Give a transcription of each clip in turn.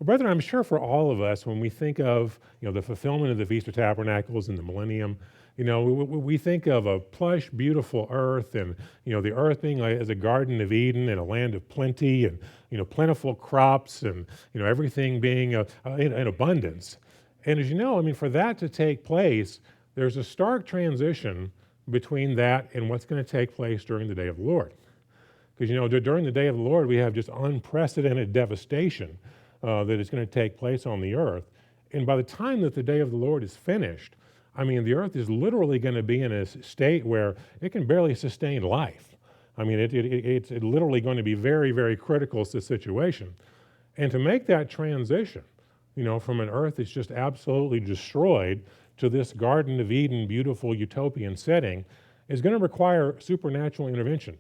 Well, brethren, I'm sure for all of us, when we think of the fulfillment of the Feast of Tabernacles and the millennium, we think of a plush, beautiful earth, and the earth being like, as a garden of Eden and a land of plenty, and plentiful crops, and everything being in abundance. And as you know, I mean, for that to take place, there's a stark transition between that and what's going to take place during the day of the Lord. Because during the day of the Lord, we have just unprecedented devastation that is going to take place on the earth. And by the time that the day of the Lord is finished, I mean, the earth is literally going to be in a state where it can barely sustain life. I mean, it's literally going to be very, very critical to the situation. And to make that transition, from an earth that's just absolutely destroyed to this Garden of Eden, beautiful utopian setting, is going to require supernatural intervention,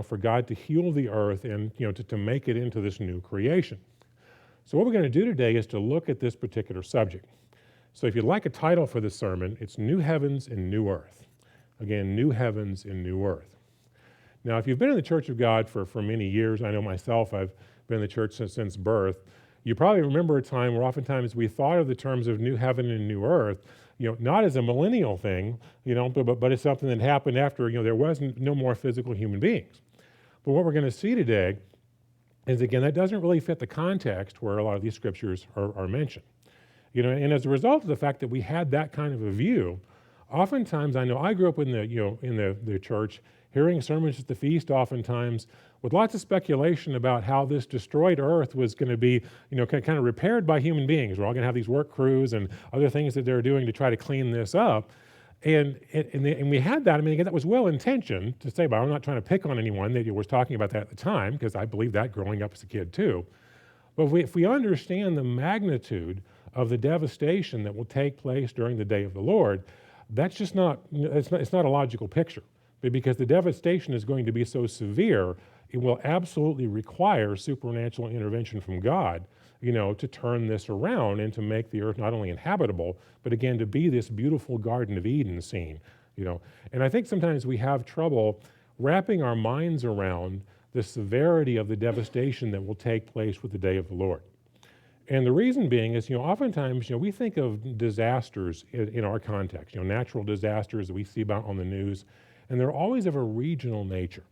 for God to heal the earth and, to make it into this new creation. So what we're going to do today is to look at this particular subject. So if you'd like a title for this sermon, it's New Heavens and New Earth. Again, New Heavens and New Earth. Now, if you've been in the Church of God for many years, I know myself, I've been in the church since birth, you probably remember a time where oftentimes we thought of the terms of New Heaven and New Earth, not as a millennial thing, but it's something that happened after, there wasn't no more physical human beings. But what we're going to see today is, again, that doesn't really fit the context where a lot of these scriptures are mentioned. And as a result of the fact that we had that kind of a view, oftentimes I know I grew up in the church hearing sermons at the feast oftentimes with lots of speculation about how this destroyed earth was going to be, kind of repaired by human beings. We're all going to have these work crews and other things that they're doing to try to clean this up. And we had that. I mean, again, that was well-intentioned to say, but I'm not trying to pick on anyone that was talking about that at the time, because I believed that growing up as a kid too. But if we understand the magnitude of the devastation that will take place during the day of the Lord, that's just not, it's not a logical picture. But because the devastation is going to be so severe, it will absolutely require supernatural intervention from God, to turn this around and to make the earth not only inhabitable, but again, to be this beautiful Garden of Eden scene, And I think sometimes we have trouble wrapping our minds around the severity of the devastation that will take place with the day of the Lord. And the reason being is, oftentimes, we think of disasters in our context, natural disasters that we see about on the news, and they're always of a regional nature.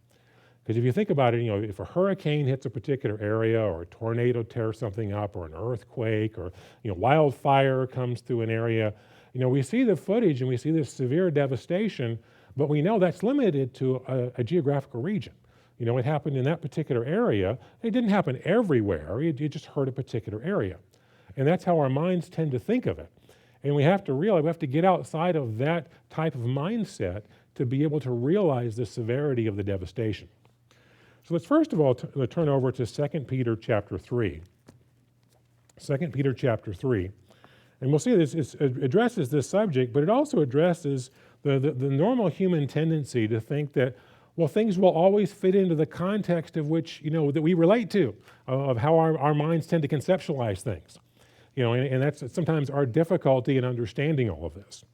Because if you think about it, if a hurricane hits a particular area, or a tornado tears something up, or an earthquake, or wildfire comes through an area, we see the footage and we see this severe devastation, but we know that's limited to a geographical region. It happened in that particular area. It didn't happen everywhere. It just hurt a particular area. And that's how our minds tend to think of it. And we have to realize, we have to get outside of that type of mindset to be able to realize the severity of the devastation. So let's first of all turn over to 2 Peter chapter 3. 2 Peter chapter 3. And we'll see this addresses this subject, but it also addresses the normal human tendency to think that, well, things will always fit into the context of which, that we relate to, of how our minds tend to conceptualize things. And that's sometimes our difficulty in understanding all of this.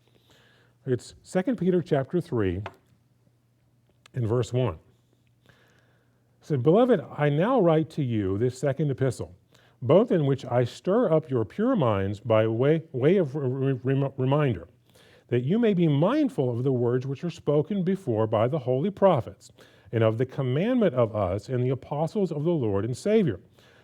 It's 2 Peter chapter 3 in verse 1. It said, "Beloved, I now write to you this second epistle, both in which I stir up your pure minds by way of reminder, that you may be mindful of the words which are spoken before by the holy prophets, and of the commandment of us and the apostles of the Lord and Savior,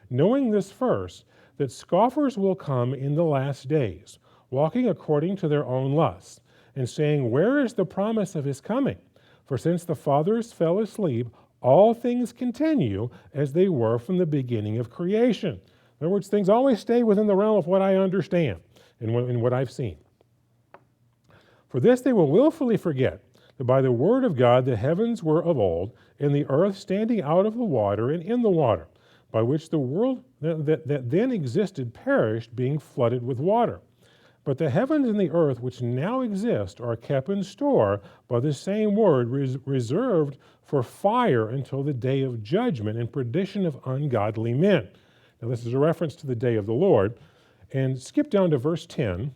knowing this first, that scoffers will come in the last days, walking according to their own lusts, and saying, 'Where is the promise of his coming? For since the fathers fell asleep, all things continue as they were from the beginning of creation.'" In other words, things always stay within the realm of what I understand and what I've seen. "For this they will willfully forget, that by the word of God the heavens were of old, and the earth standing out of the water and in the water, by which the world that then existed perished, being flooded with water. But the heavens and the earth which now exist are kept in store by the same word, reserved for fire until the day of judgment and perdition of ungodly men." Now this is a reference to the day of the Lord. And skip down to verse 10.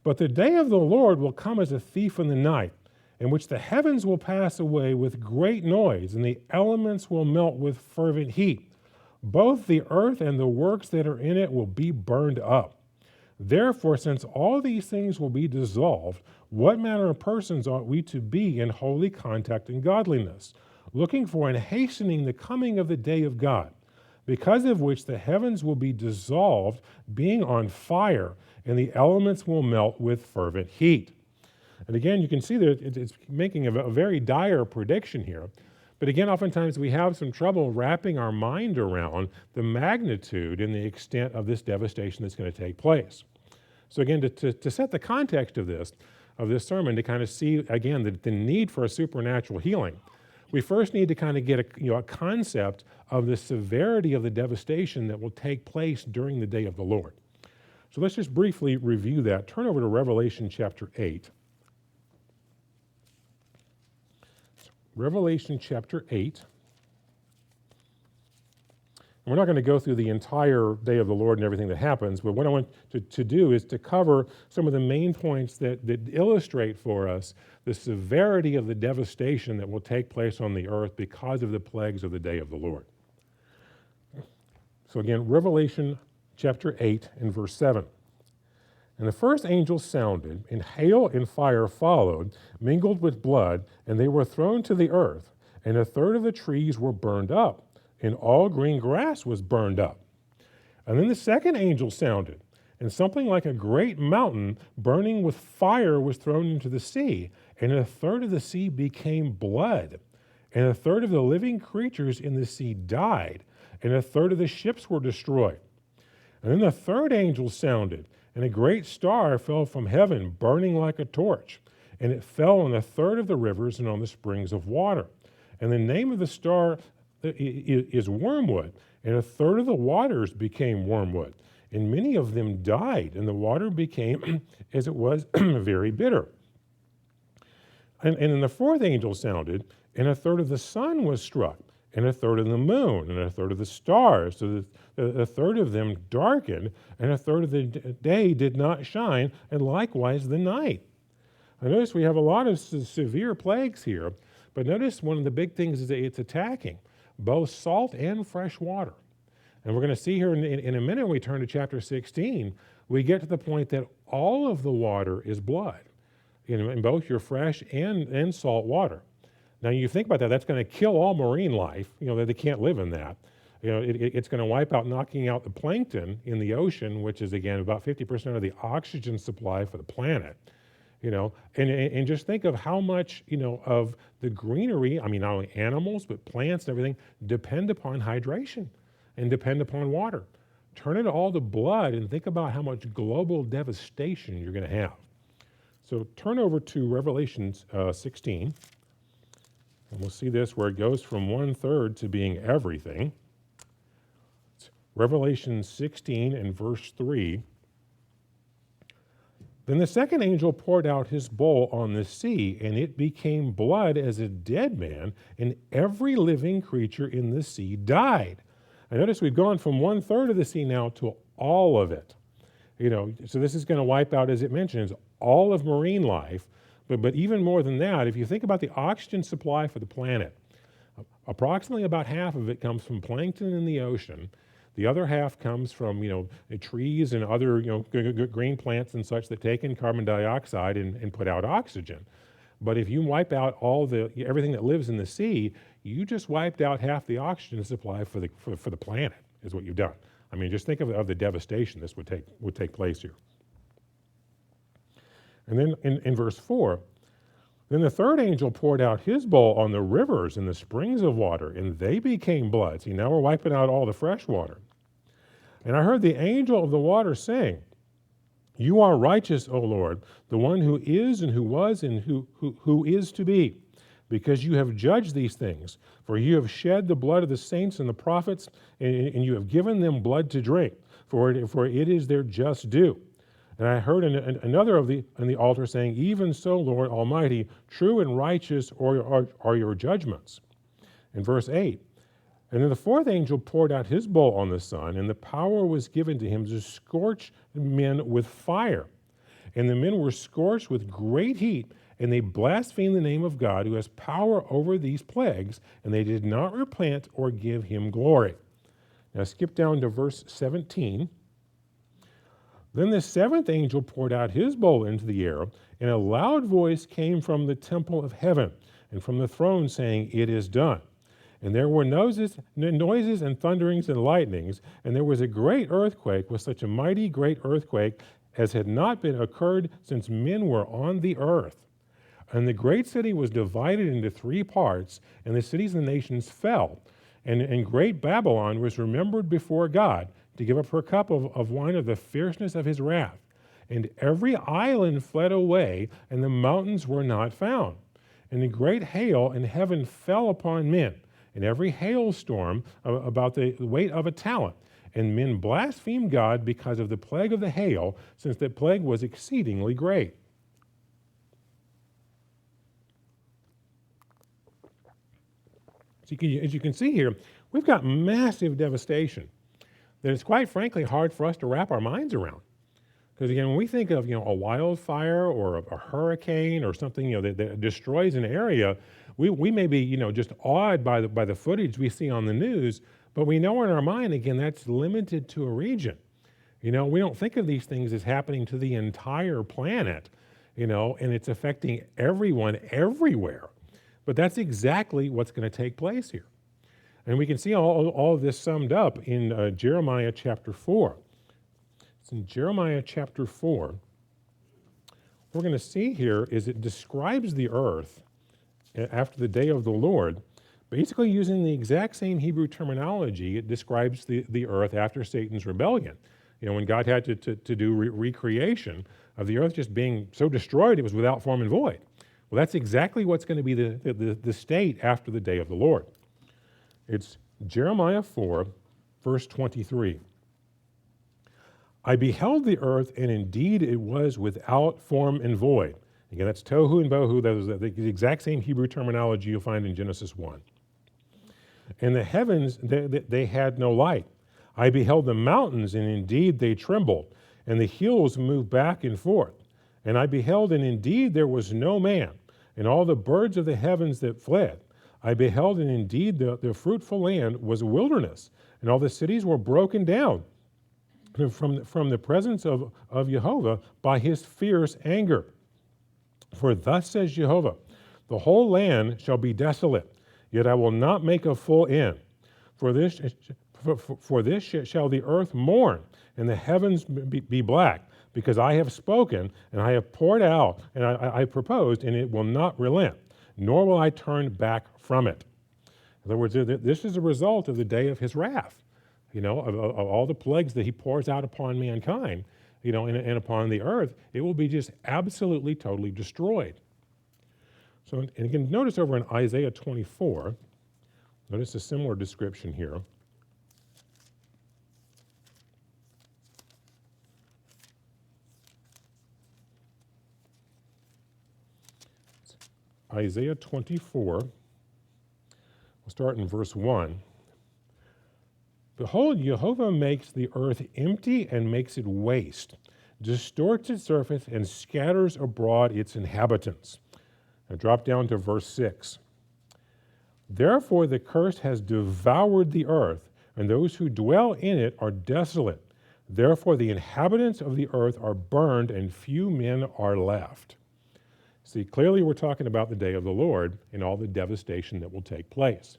"But the day of the Lord will come as a thief in the night, in which the heavens will pass away with great noise, and the elements will melt with fervent heat. both the earth and the works that are in it will be burned up. Therefore, since all these things will be dissolved, what manner of persons ought we to be in holy conduct and godliness, looking for and hastening the coming of the day of God, because of which the heavens will be dissolved, being on fire, and the elements will melt with fervent heat. And again, you can see that it's making a very dire prediction here. But again, oftentimes we have some trouble wrapping our mind around the magnitude and the extent of this devastation that's going to take place. So again, to set the context of this sermon, to kind of see, again, the need for a supernatural healing, we first need to kind of get a concept of the severity of the devastation that will take place during the day of the Lord. So let's just briefly review that. Turn over to Revelation chapter 8. Revelation chapter 8. And we're not going to go through the entire day of the Lord and everything that happens, but what I want to do is to cover some of the main points that illustrate for us the severity of the devastation that will take place on the earth because of the plagues of the day of the Lord. So again, Revelation chapter 8 and verse 7. And the first angel sounded, and hail and fire followed, mingled with blood, and they were thrown to the earth, and a third of the trees were burned up, and all green grass was burned up. And then the second angel sounded, and something like a great mountain burning with fire was thrown into the sea, and a third of the sea became blood, and a third of the living creatures in the sea died, and a third of the ships were destroyed. And then the third angel sounded, and a great star fell from heaven, burning like a torch, and it fell on a third of the rivers and on the springs of water. And the name of the star is wormwood, and a third of the waters became wormwood, and many of them died, and the water became, as it was, very bitter. And then the fourth angel sounded, and a third of the sun was struck, and a third of the moon, and a third of the stars, so that a third of them darkened, and a third of the day did not shine, and likewise the night. I notice we have a lot of severe plagues here, but notice one of the big things is that it's attacking both salt and fresh water. And we're going to see here in a minute when we turn to chapter 16, we get to the point that all of the water is blood, in both your fresh and salt water. Now, you think about that, that's going to kill all marine life, they can't live in that. It's going to wipe out, knocking out the plankton in the ocean, which is, again, about 50% of the oxygen supply for the planet. And just think of how much, of the greenery, not only animals, but plants and everything, depend upon hydration and depend upon water. Turn it all to blood and think about how much global devastation you're going to have. So turn over to Revelation 16. And we'll see this where it goes from 1/3 to being everything. It's Revelation 16 and verse 3. Then the second angel poured out his bowl on the sea, and it became blood as a dead man, and every living creature in the sea died. I notice we've gone from 1/3 of the sea now to all of it. So this is going to wipe out, as it mentions, all of marine life. But even more than that, if you think about the oxygen supply for the planet, approximately about half of it comes from plankton in the ocean. The other half comes from, trees and other, green plants and such that take in carbon dioxide and put out oxygen. But if you wipe out everything that lives in the sea, you just wiped out half the oxygen supply for the planet, is what you've done. Just think of the devastation this would take place here. And then in verse 4, then the third angel poured out his bowl on the rivers and the springs of water, and they became blood. See, now we're wiping out all the fresh water. And I heard the angel of the water saying, "You are righteous, O Lord, the one who is and who was and who is to be, because you have judged these things. For you have shed the blood of the saints and the prophets, and you have given them blood to drink, for it is their just due." And I heard another on the altar saying, "Even so, Lord Almighty, true and righteous are your judgments." In verse 8, and then the fourth angel poured out his bowl on the sun, and the power was given to him to scorch men with fire. And the men were scorched with great heat, and they blasphemed the name of God, who has power over these plagues, and they did not repent or give him glory. Now skip down to verse 17. Then the seventh angel poured out his bowl into the air, and a loud voice came from the temple of heaven and from the throne saying, "It is done." And there were noises and thunderings and lightnings, and there was a great earthquake, with such a mighty great earthquake as had not been occurred since men were on the earth. And the great city was divided into three parts, and the cities and the nations fell. And great Babylon was remembered before God to give up her cup of wine of the fierceness of his wrath. And every island fled away, and the mountains were not found. And a great hail in heaven fell upon men, and every hailstorm about the weight of a talent. And men blasphemed God because of the plague of the hail, since that plague was exceedingly great. So as you can see here, we've got massive devastation that it's quite frankly hard for us to wrap our minds around. Because again, when we think of a wildfire or a hurricane or something that destroys an area, we may be just awed by the footage we see on the news, but we know in our mind again that's limited to a region. We don't think of these things as happening to the entire planet, and it's affecting everyone everywhere. But that's exactly what's going to take place here. And we can see all of this summed up in Jeremiah chapter 4. It's in Jeremiah chapter 4. What we're going to see here is it describes the earth after the day of the Lord, basically using the exact same Hebrew terminology. It describes the earth after Satan's rebellion. When God had to do recreation of the earth just being so destroyed it was without form and void. Well, that's exactly what's going to be the state after the day of the Lord. It's Jeremiah 4, verse 23. I beheld the earth, and indeed it was without form and void. Again, that's tohu and bohu. That was the exact same Hebrew terminology you'll find in Genesis 1. And the heavens, they had no light. I beheld the mountains, and indeed they trembled, and the hills moved back and forth. And I beheld, and indeed there was no man, and all the birds of the heavens that fled. I beheld, and indeed the fruitful land was a wilderness, and all the cities were broken down from the presence of Jehovah by his fierce anger. For thus says Jehovah, the whole land shall be desolate, yet I will not make a full end. For this shall the earth mourn, and the heavens be black, because I have spoken, and I have poured out, and I proposed, and it will not relent, nor will I turn back from it. In other words, this is a result of the day of his wrath, of all the plagues that he pours out upon mankind, and upon the earth. It will be just absolutely, totally destroyed. So, and again, notice over in Isaiah 24, notice a similar description here. Isaiah 24, we'll start in verse 1. Behold, Jehovah makes the earth empty and makes it waste, distorts its surface and scatters abroad its inhabitants. Now drop down to verse 6. Therefore the curse has devoured the earth, and those who dwell in it are desolate. Therefore the inhabitants of the earth are burned, and few men are left. See, clearly we're talking about the day of the Lord and all the devastation that will take place.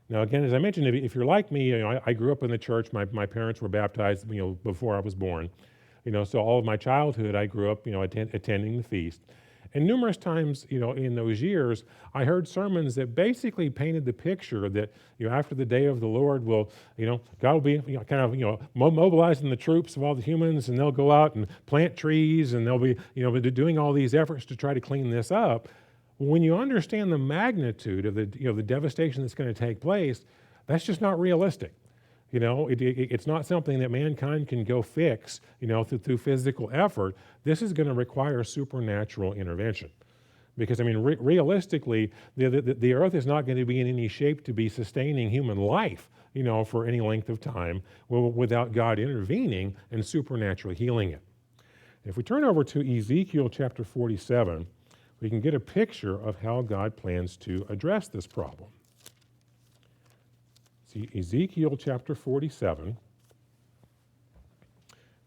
Now, again, as I mentioned, if you're like me, I grew up in the church. My parents were baptized, before I was born. So all of my childhood, I grew up, attending the feast. And numerous times, in those years, I heard sermons that basically painted the picture that, after the day of the Lord will, God will be mobilizing the troops of all the humans, and they'll go out and plant trees, and they'll be, doing all these efforts to try to clean this up. When you understand the magnitude of the devastation that's going to take place, that's just not realistic. It's not something that mankind can go fix, through physical effort. This is going to require supernatural intervention. Because, realistically, the earth is not going to be in any shape to be sustaining human life, for any length of time without God intervening and supernaturally healing it. If we turn over to Ezekiel chapter 47, we can get a picture of how God plans to address this problem. It's Ezekiel chapter 47, and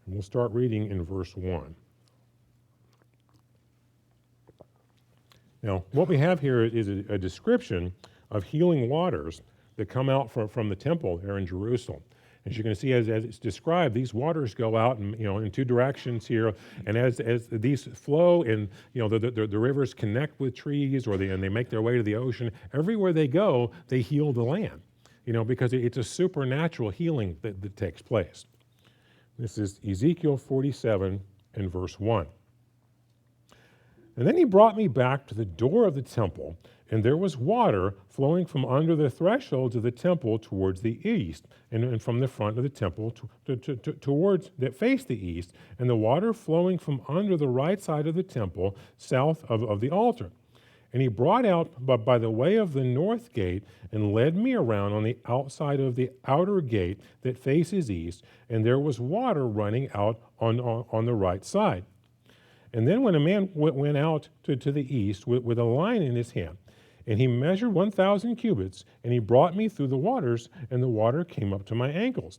we'll start reading in verse 1. Now, what we have here is a description of healing waters that come out from the temple there in Jerusalem. As you can see, as it's described, these waters go out in two directions here, and as these flow and the rivers connect with trees, and they make their way to the ocean. Everywhere they go, they heal the land, because it's a supernatural healing that takes place. This is Ezekiel 47 and verse 1. And then he brought me back to the door of the temple, and there was water flowing from under the thresholds of the temple towards the east, and from the front of the temple towards that faced the east, and the water flowing from under the right side of the temple, south of the altar. And he brought out by the way of the north gate and led me around on the outside of the outer gate that faces east, and there was water running out on the right side. And then when a man went out to the east with a line in his hand, and he measured 1,000 cubits, and he brought me through the waters, and the water came up to my ankles.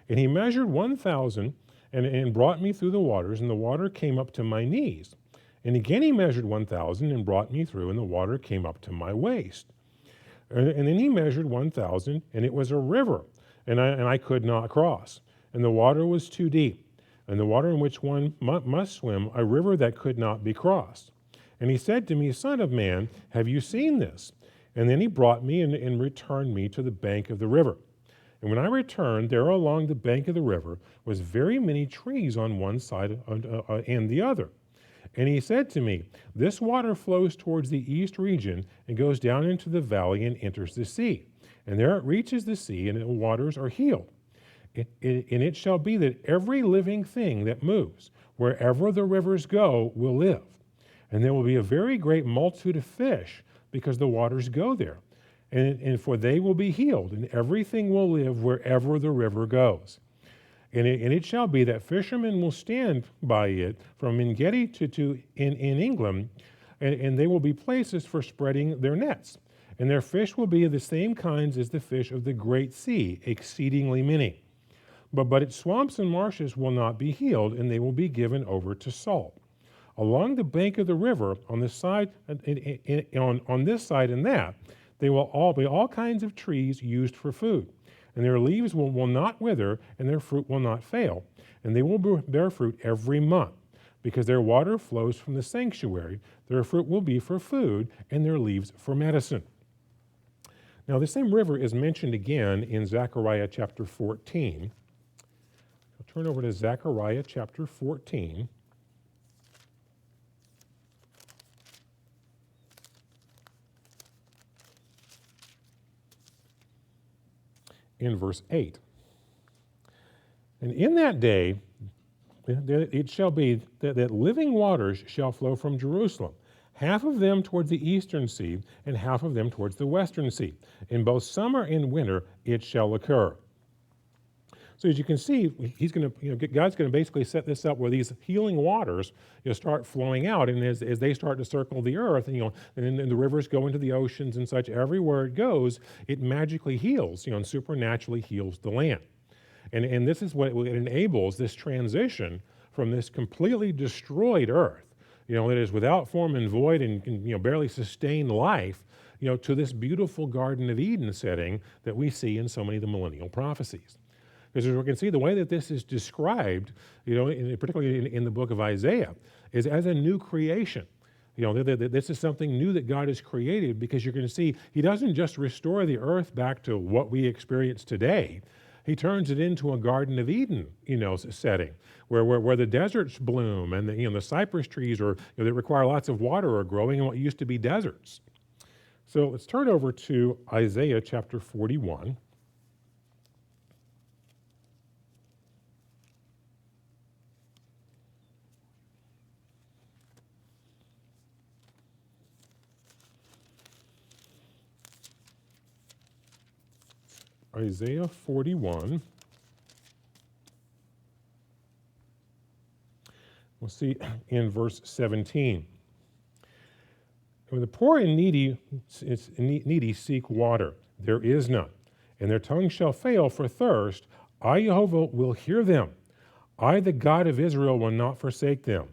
And he measured 1,000 and brought me through the waters, and the water came up to my knees. And again he measured 1,000 and brought me through, and the water came up to my waist. And then he measured 1,000, and it was a river, and I could not cross. And the water was too deep, and the water in which one must swim, a river that could not be crossed. And he said to me, Son of man, have you seen this? And then he brought me and returned me to the bank of the river. And when I returned, there along the bank of the river was very many trees on one side and the other. And he said to me, This water flows towards the east region and goes down into the valley and enters the sea. And there it reaches the sea, and the waters are healed. And it shall be that every living thing that moves, wherever the rivers go, will live. And there will be a very great multitude of fish, because the waters go there. And for they will be healed, and everything will live wherever the river goes. And it shall be that fishermen will stand by it from Engedi to in England, and they will be places for spreading their nets. And their fish will be of the same kinds as the fish of the great sea, exceedingly many. But its swamps and marshes will not be healed, and they will be given over to salt. Along the bank of the river, on this side, on this side and that, they will all be all kinds of trees used for food. And their leaves will not wither, and their fruit will not fail. And they will bear fruit every month, because their water flows from the sanctuary. Their fruit will be for food, and their leaves for medicine. Now, the same river is mentioned again in Zechariah chapter 14. I'll turn over to Zechariah chapter 14. In verse 8. And in that day, it shall be that living waters shall flow from Jerusalem, half of them towards the eastern sea, and half of them towards the western sea. In both summer and winter it shall occur. So as you can see, God's going to basically set this up where these healing waters start flowing out, and as they start to circle the earth, and then the rivers go into the oceans and such. Everywhere it goes, it magically heals, and supernaturally heals the land. And this is what it enables this transition from this completely destroyed earth, that is without form and void and can barely sustain life, to this beautiful Garden of Eden setting that we see in so many of the millennial prophecies. Because as we can see, the way that this is described, particularly in the book of Isaiah, is as a new creation. This is something new that God has created, because you're going to see He doesn't just restore the earth back to what we experience today. He turns it into a Garden of Eden, setting where the deserts bloom and the cypress trees that require lots of water are growing in what used to be deserts. So let's turn over to Isaiah chapter 41. Isaiah 41. We'll see in verse 17. When the poor and needy seek water, there is none. and their tongue shall fail for thirst. I, Jehovah, will hear them. I, the God of Israel, will not forsake them.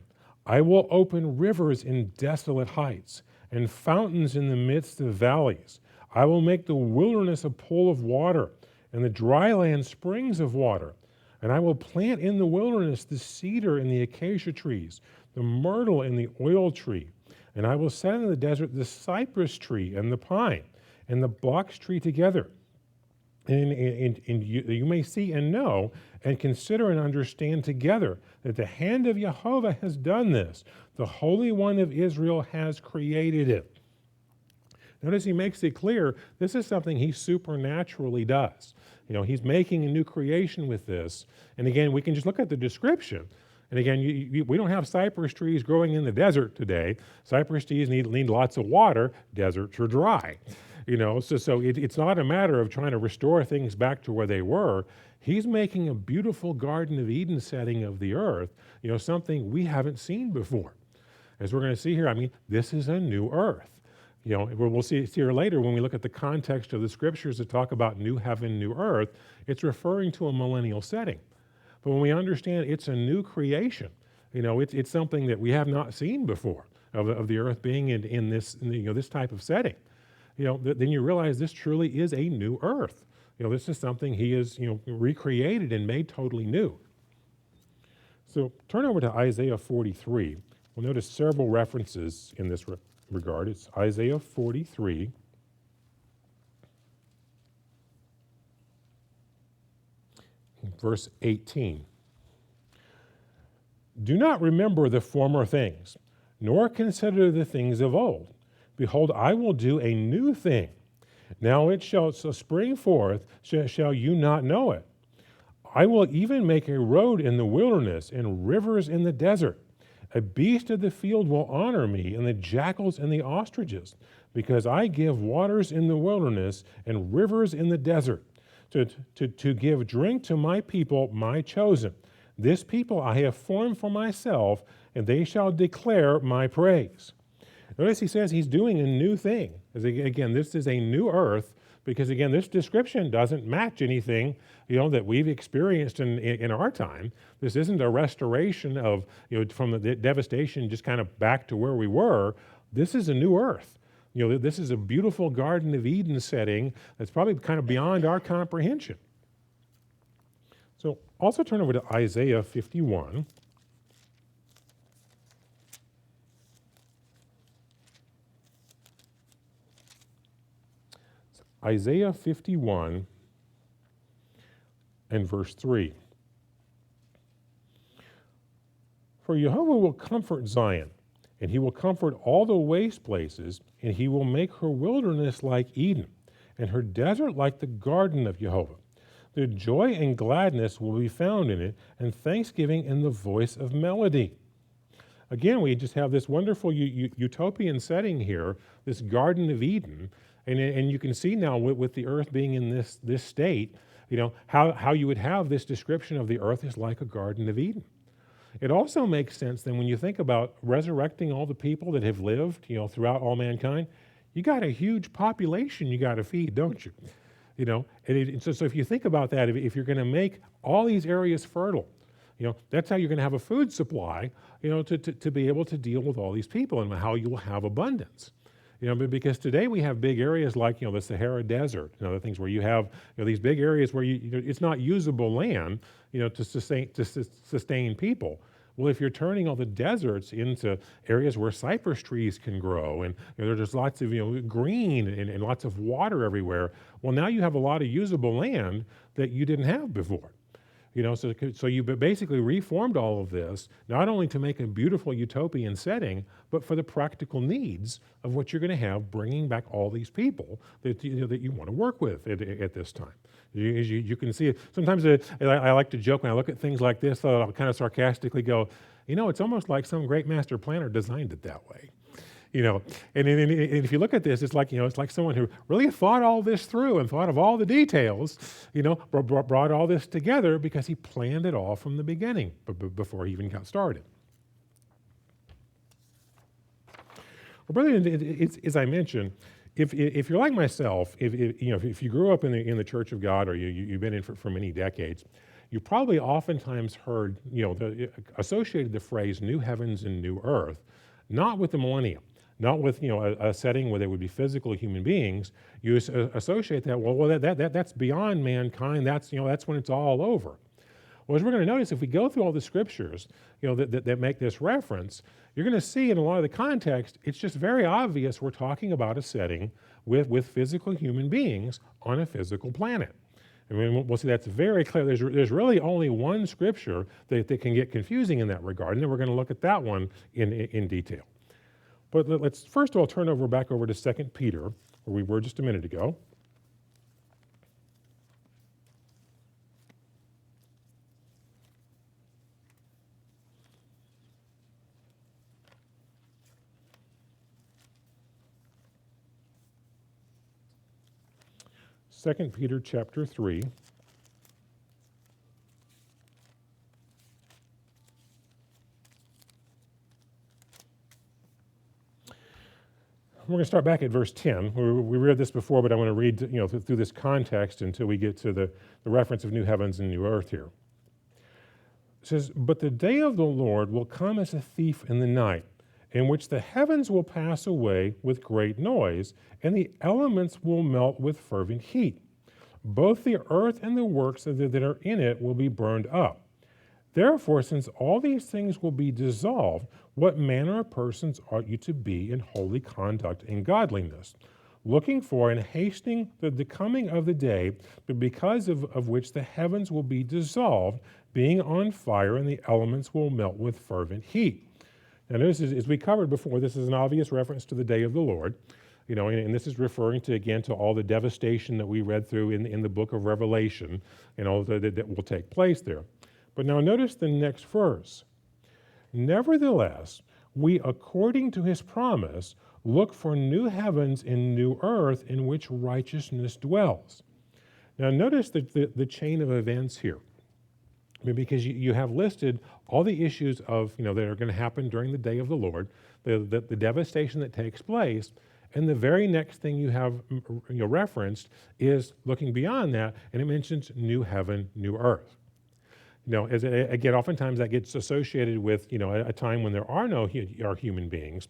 I will open rivers in desolate heights and fountains in the midst of valleys. I will make the wilderness a pool of water and the dry land springs of water. And I will plant in the wilderness the cedar and the acacia trees, the myrtle and the oil tree. And I will set in the desert the cypress tree and the pine and the box tree together. And you may see and know and consider and understand together that the hand of Jehovah has done this. The Holy One of Israel has created it. Notice he makes it clear this is something he supernaturally does. He's making a new creation with this. And again, we can just look at the description. And again, we don't have cypress trees growing in the desert today. Cypress trees need lots of water. Deserts are dry. So it's not a matter of trying to restore things back to where they were. He's making a beautiful Garden of Eden setting of the earth, something we haven't seen before. As we're going to see here, this is a new earth. We'll see here later when we look at the context of the scriptures that talk about new heaven, new earth, it's referring to a millennial setting. But when we understand it's a new creation, it's something that we have not seen before of the earth being in this, this type of setting. Then you realize this truly is a new earth. This is something he has, recreated and made totally new. So turn over to Isaiah 43. We'll notice several references in this regard. It's Isaiah 43. Verse 18. Do not remember the former things, nor consider the things of old. Behold, I will do a new thing. Now it shall spring forth, shall you not know it? I will even make a road in the wilderness and rivers in the desert. A beast of the field will honor me, and the jackals and the ostriches, because I give waters in the wilderness and rivers in the desert, to give drink to my people, my chosen. This people I have formed for myself, and they shall declare my praise. Notice he says he's doing a new thing. Again, this is a new earth, because again, this description doesn't match anything that we've experienced in our time. This isn't a restoration of from the devastation just kind of back to where we were. This is a new earth. This is a beautiful Garden of Eden setting that's probably kind of beyond our comprehension. So also turn over to Isaiah 51. Isaiah 51 and verse 3. For Jehovah will comfort Zion, and he will comfort all the waste places, and he will make her wilderness like Eden, and her desert like the garden of Jehovah. The joy and gladness will be found in it, and thanksgiving in the voice of melody. Again, we just have this wonderful utopian setting here, this Garden of Eden, and you can see now with the earth being in this state, how you would have this description of the earth is like a Garden of Eden. It also makes sense then when you think about resurrecting all the people that have lived, throughout all mankind. You got a huge population you got to feed, don't you? So if you think about that, if you're going to make all these areas fertile, that's how you're going to have a food supply, to be able to deal with all these people and how you will have abundance. Because today we have big areas like, the Sahara Desert and other things where you have, these big areas where it's not usable land, to sustain people. Well, if you're turning all the deserts into areas where cypress trees can grow and there's lots of green and lots of water everywhere, well, now you have a lot of usable land that you didn't have before. So you basically reformed all of this, not only to make a beautiful utopian setting, but for the practical needs of what you're going to have, bringing back all these people that you want to work with at this time. You can see it. Sometimes I like to joke when I look at things like this, I'll kind of sarcastically go, it's almost like some great master planner designed it that way. And if you look at this, it's like someone who really thought all this through and thought of all the details, brought all this together because he planned it all from the beginning, before he even got started. Well, brother, as I mentioned, If you're like myself, if you grew up in the Church of God, or you've been in for many decades, you probably oftentimes heard, associated the phrase new heavens and new earth, not with the millennium, not with, a setting where there would be physical human beings. You associate that, well, that's beyond mankind. That's when it's all over. Well, as we're going to notice, if we go through all the scriptures, that make this reference, you're going to see in a lot of the context, it's just very obvious we're talking about a setting with physical human beings on a physical planet. I mean, we'll see that's very clear. There's really only one scripture that can get confusing in that regard, and then we're going to look at that one in detail. But let's first of all turn back over to 2 Peter, where we were just a minute ago. 2 Peter chapter 3. We're going to start back at verse 10. We read this before, but I want to read through this context until we get to the reference of new heavens and new earth here. It says, "But the day of the Lord will come as a thief in the night, in which the heavens will pass away with great noise, and the elements will melt with fervent heat. Both the earth and the works that are in it will be burned up. Therefore, since all these things will be dissolved, what manner of persons ought you to be in holy conduct and godliness, looking for and hastening the coming of the day, but because of which the heavens will be dissolved, being on fire, and the elements will melt with fervent heat." Now, notice, as we covered before, this is an obvious reference to the day of the Lord. And this is referring to, again, to all the devastation that we read through in the book of Revelation, that will take place there. But now notice the next verse. "Nevertheless, we, according to his promise, look for new heavens and new earth in which righteousness dwells." Now notice the chain of events here. I mean, because you have listed all the issues of, that are going to happen during the day of the Lord, the devastation that takes place, and the very next thing you have referenced is looking beyond that, and it mentions new heaven, new earth. Again, oftentimes that gets associated with, a time when there are no human beings.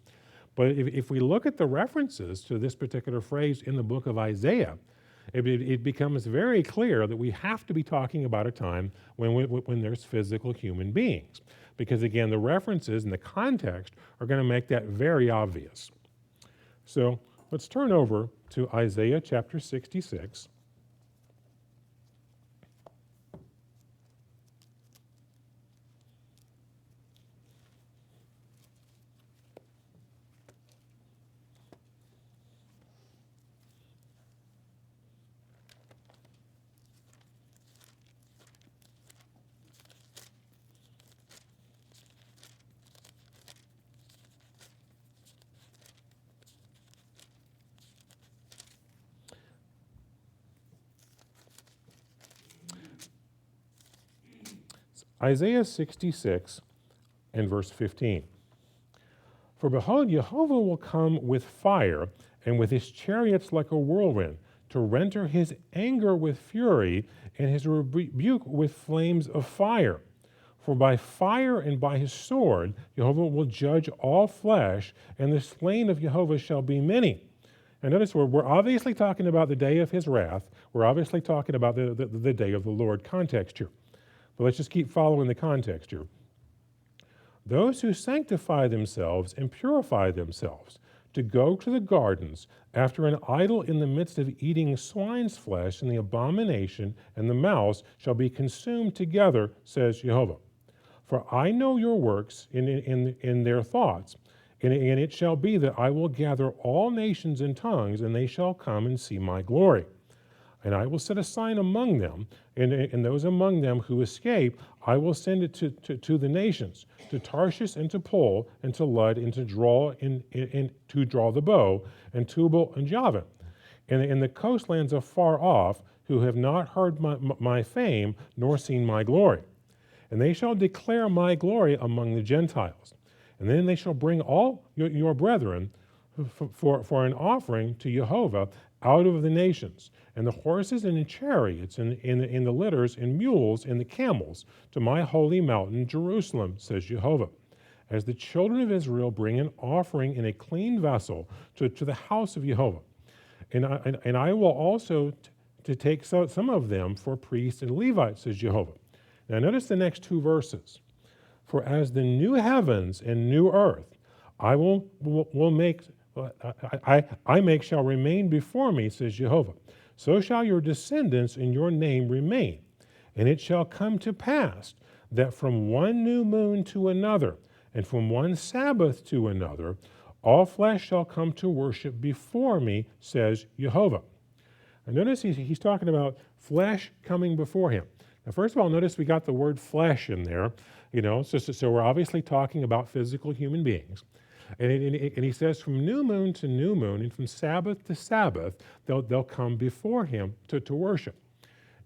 But if we look at the references to this particular phrase in the book of Isaiah, it becomes very clear that we have to be talking about a time when there's physical human beings. Because again, the references and the context are going to make that very obvious. So let's turn over to Isaiah chapter 66. Isaiah 66 and verse 15. "For behold, Jehovah will come with fire, and with his chariots like a whirlwind, to render his anger with fury, and his rebuke with flames of fire. For by fire and by his sword Jehovah will judge all flesh, and the slain of Jehovah shall be many." And notice we're obviously talking about the day of his wrath. We're obviously talking about the day of the Lord context here. But let's just keep following the context here. "Those who sanctify themselves and purify themselves, to go to the gardens after an idol in the midst of eating swine's flesh, and the abomination and the mouse shall be consumed together, says Jehovah. For I know your works in their thoughts, and it shall be that I will gather all nations and tongues, and they shall come and see my glory. And I will set a sign among them, and those among them who escape, I will send it to the nations, to Tarshish and to Pul, and to Lud, and to draw the bow, and Tubal and Javan, and the coastlands afar off, who have not heard my fame, nor seen my glory. And they shall declare my glory among the Gentiles. And then they shall bring all your brethren, for an offering to Jehovah out of the nations, and the horses and the chariots, and in the litters and mules and the camels, to my holy mountain Jerusalem, says Jehovah. As the children of Israel bring an offering in a clean vessel to the house of Jehovah. And I will also to take some of them for priests and Levites, says Jehovah. Now notice the next two verses. For as the new heavens and new earth I will make, I make shall remain before me, says Jehovah, so shall your descendants in your name remain. And it shall come to pass that from one new moon to another, and from one Sabbath to another, all flesh shall come to worship before me, says Jehovah. And notice he's talking about flesh coming before him. Now, first of all, notice we got the word flesh in there, so we're obviously talking about physical human beings. And he says from new moon to new moon and from Sabbath to Sabbath, they'll come before him to worship.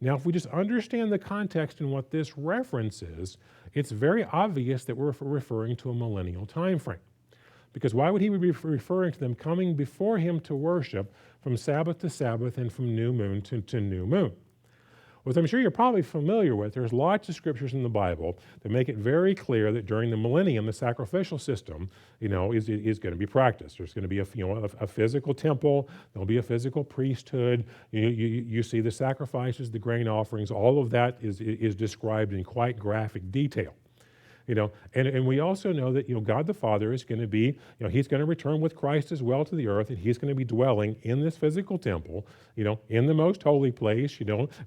Now, if we just understand the context and what this reference is, it's very obvious that we're referring to a millennial time frame. Because why would he be referring to them coming before him to worship from Sabbath to Sabbath and from new moon to new moon? Well, as I'm sure you're probably familiar with, there's lots of scriptures in the Bible that make it very clear that during the millennium, the sacrificial system, is going to be practiced. There's going to be a physical temple. There'll be a physical priesthood. You see the sacrifices, the grain offerings. All of that is described in quite graphic detail. And we also know that, God the Father is going to be, he's going to return with Christ as well to the earth, and he's going to be dwelling in this physical temple, in the most holy place,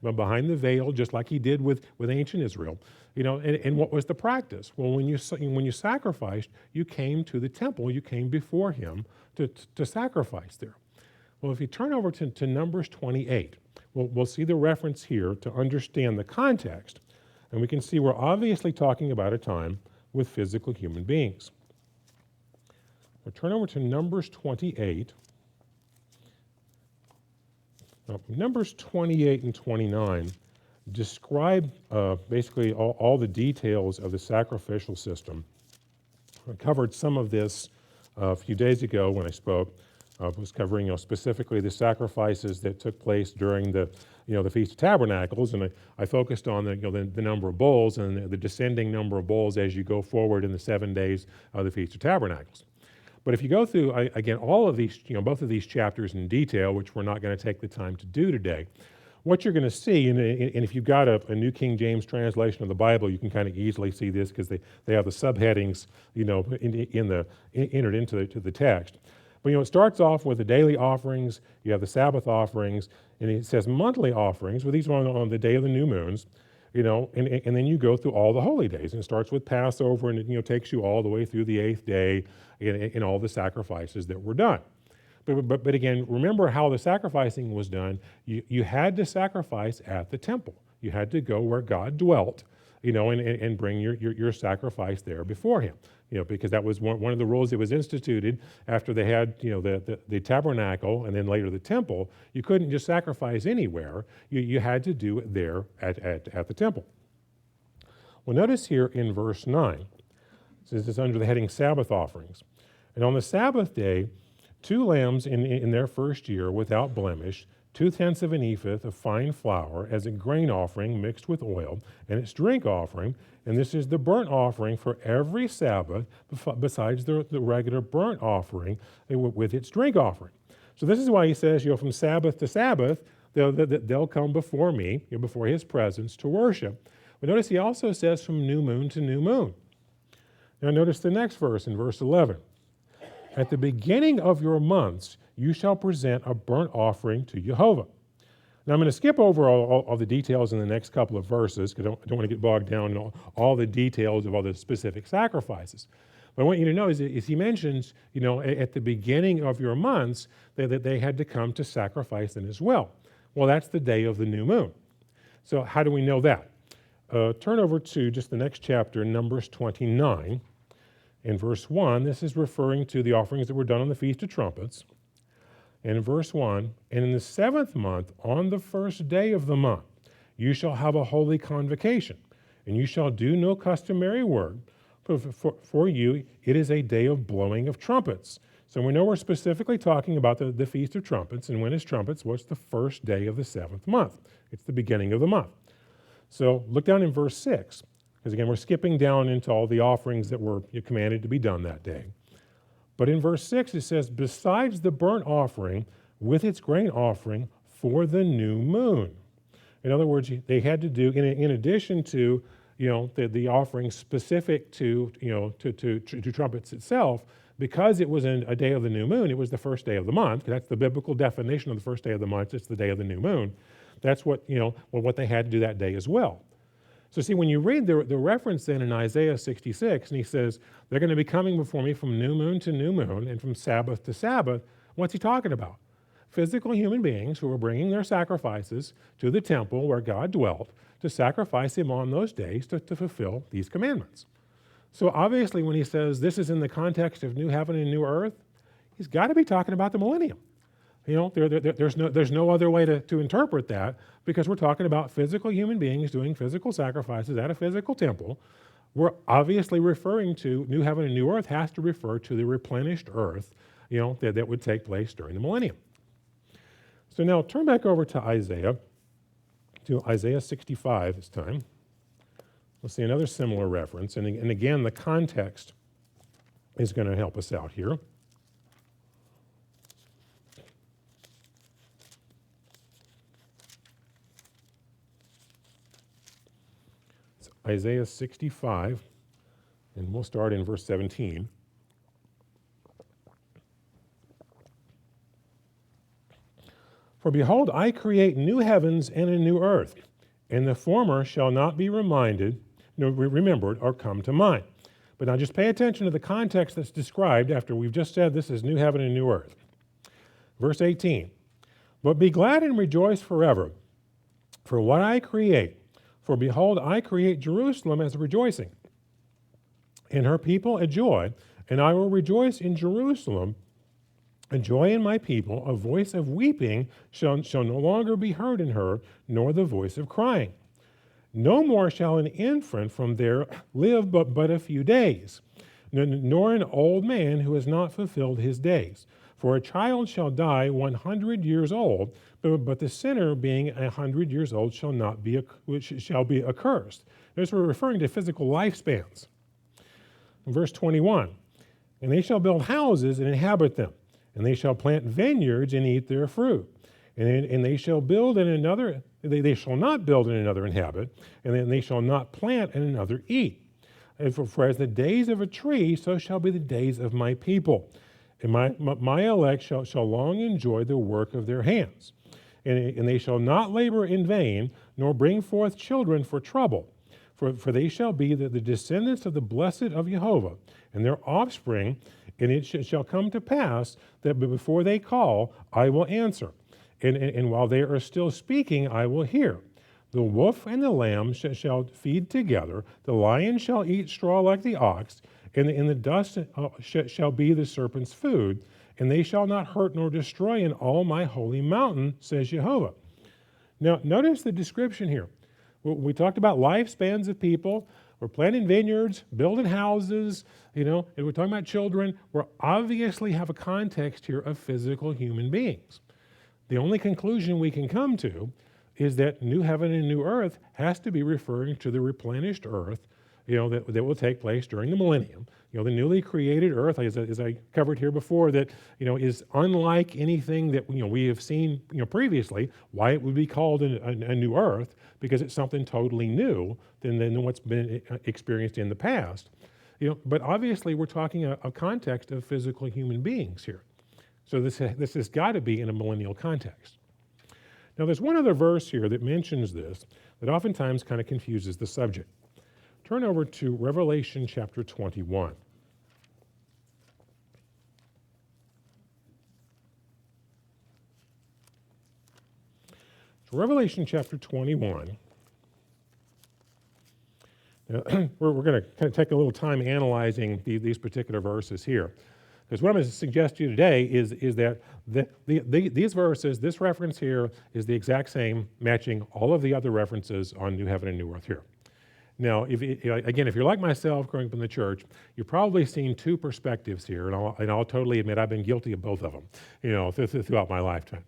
behind the veil, just like he did with ancient Israel, and what was the practice? Well, when you sacrificed, you came to the temple, you came before him to sacrifice there. Well, if you turn over to Numbers 28, we'll see the reference here to understand the context. And we can see we're obviously talking about a time with physical human beings. We'll turn over to Numbers 28. Now, Numbers 28 and 29 describe basically all the details of the sacrificial system. I covered some of this a few days ago when I spoke. I was covering specifically the sacrifices that took place during the Feast of Tabernacles, and I focused on the number of bulls and the descending number of bulls as you go forward in the 7 days of the Feast of Tabernacles. But if you go through, again, all of these, both of these chapters in detail, which we're not going to take the time to do today, what you're going to see, and if you've got a New King James translation of the Bible, you can kind of easily see this because they have the subheadings, entered into the text. But it starts off with the daily offerings, you have the Sabbath offerings, and it says monthly offerings, well, these are on the day of the new moons, and then you go through all the holy days, and it starts with Passover, and it takes you all the way through the 8th day, and all the sacrifices that were done. But again, remember how the sacrificing was done. You had to sacrifice at the temple. You had to go where God dwelt, and bring your sacrifice there before him. Because that was one of the rules that was instituted after they had, the tabernacle and then later the temple. You couldn't just sacrifice anywhere. You had to do it there at the temple. Well, notice here in verse 9, it says it's under the heading Sabbath offerings. And on the Sabbath day, 2 lambs in their first year without blemish, 2/10 of an ephah of fine flour as a grain offering mixed with oil, and its drink offering. And this is the burnt offering for every Sabbath, besides the regular burnt offering with its drink offering. So this is why he says, from Sabbath to Sabbath, they'll come before me, before his presence to worship. But notice he also says from new moon to new moon. Now notice the next verse in verse 11. At the beginning of your months, you shall present a burnt offering to Jehovah. Now I'm going to skip over all the details in the next couple of verses because I don't want to get bogged down in all the details of all the specific sacrifices. But I want you to know is he mentions, at the beginning of your months that they had to come to sacrifice then as well. Well, that's the day of the new moon. So how do we know that? Turn over to just the next chapter, Numbers 29. In verse 1, this is referring to the offerings that were done on the Feast of Trumpets. And in verse 1, and in the 7th month, on the first day of the month, you shall have a holy convocation, and you shall do no customary work. For you, it is a day of blowing of trumpets. So we know we're specifically talking about the Feast of Trumpets, and when is trumpets? Well, it's the first day of the 7th month. It's the beginning of the month. So look down in verse 6, because again, we're skipping down into all the offerings that were commanded to be done that day. But in verse 6, it says, besides the burnt offering with its grain offering for the new moon. In other words, they had to do, in addition to the offering specific to trumpets itself, because it was a day of the new moon, it was the first day of the month. That's the biblical definition of the first day of the month. It's the day of the new moon. That's what they had to do that day as well. So see, when you read the reference then in Isaiah 66, and he says, they're going to be coming before me from new moon to new moon and from Sabbath to Sabbath, what's he talking about? Physical human beings who are bringing their sacrifices to the temple where God dwelt to sacrifice him on those days to fulfill these commandments. So obviously when he says this is in the context of new heaven and new earth, he's got to be talking about the millennium. There's no other way to interpret that, because we're talking about physical human beings doing physical sacrifices at a physical temple. We're obviously referring to new heaven and new earth has to refer to the replenished earth, that would take place during the millennium. So now turn back over to Isaiah 65 this time. We'll see another similar reference, and again, the context is going to help us out here. It's Isaiah 65, and we'll start in verse 17. For behold, I create new heavens and a new earth, and the former shall not be remembered or come to mind. But now just pay attention to the context that's described after we've just said this is new heaven and new earth. Verse 18, but be glad and rejoice forever for what I create. For behold, I create Jerusalem as a rejoicing, and her people a joy, and I will rejoice in Jerusalem, a joy in my people. A voice of weeping shall no longer be heard in her, nor the voice of crying. No more shall an infant from there live but a few days, nor an old man who has not fulfilled his days. For a child shall die 100 years old, but the sinner being 100 years old shall be accursed. Notice we're referring to physical lifespans. In verse 21, and they shall build houses and inhabit them, and they shall plant vineyards and eat their fruit. And they shall build and another, they shall not build and another inhabit, and then they shall not plant and another eat. And for as the days of a tree, so shall be the days of my people. And my elect shall long enjoy the work of their hands. And they shall not labor in vain, nor bring forth children for trouble. For they shall be the descendants of the blessed of Jehovah, and their offspring. And it shall come to pass that before they call, I will answer. And while they are still speaking, I will hear. The wolf and the lamb shall feed together. The lion shall eat straw like the ox, and the dust shall be the serpent's food. And they shall not hurt nor destroy in all my holy mountain, says Jehovah. Now, notice the description here. We talked about lifespans of people. We're planting vineyards, building houses, and we're talking about children. We obviously have a context here of physical human beings. The only conclusion we can come to is that new heaven and new earth has to be referring to the replenished earth, that will take place during the millennium. The newly created earth, as I covered here before, that is unlike anything that we have seen previously. Why it would be called a new earth, because it's something totally new than what's been experienced in the past. But obviously we're talking a context of physical human beings here. So this has got to be in a millennial context. Now there's one other verse here that mentions this that oftentimes kind of confuses the subject. Turn over to Revelation chapter 21. So Revelation chapter 21. Now, we're going to kind of take a little time analyzing these particular verses here. Because what I'm going to suggest to you today is that these verses, this reference here, is the exact same, matching all of the other references on New Heaven and New Earth here. Now, again, if you're like myself growing up in the church, you've probably seen two perspectives here, and I'll totally admit I've been guilty of both of them, throughout my lifetime.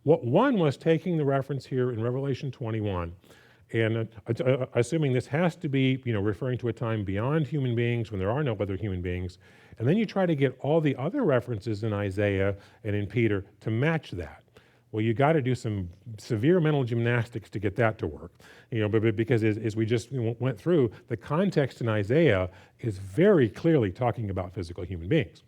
One was taking the reference here in Revelation 21, and assuming this has to be, referring to a time beyond human beings when there are no other human beings, and then you try to get all the other references in Isaiah and in Peter to match that. Well, you got to do some severe mental gymnastics to get that to work, but because as we just went through, the context in Isaiah is very clearly talking about physical human beings.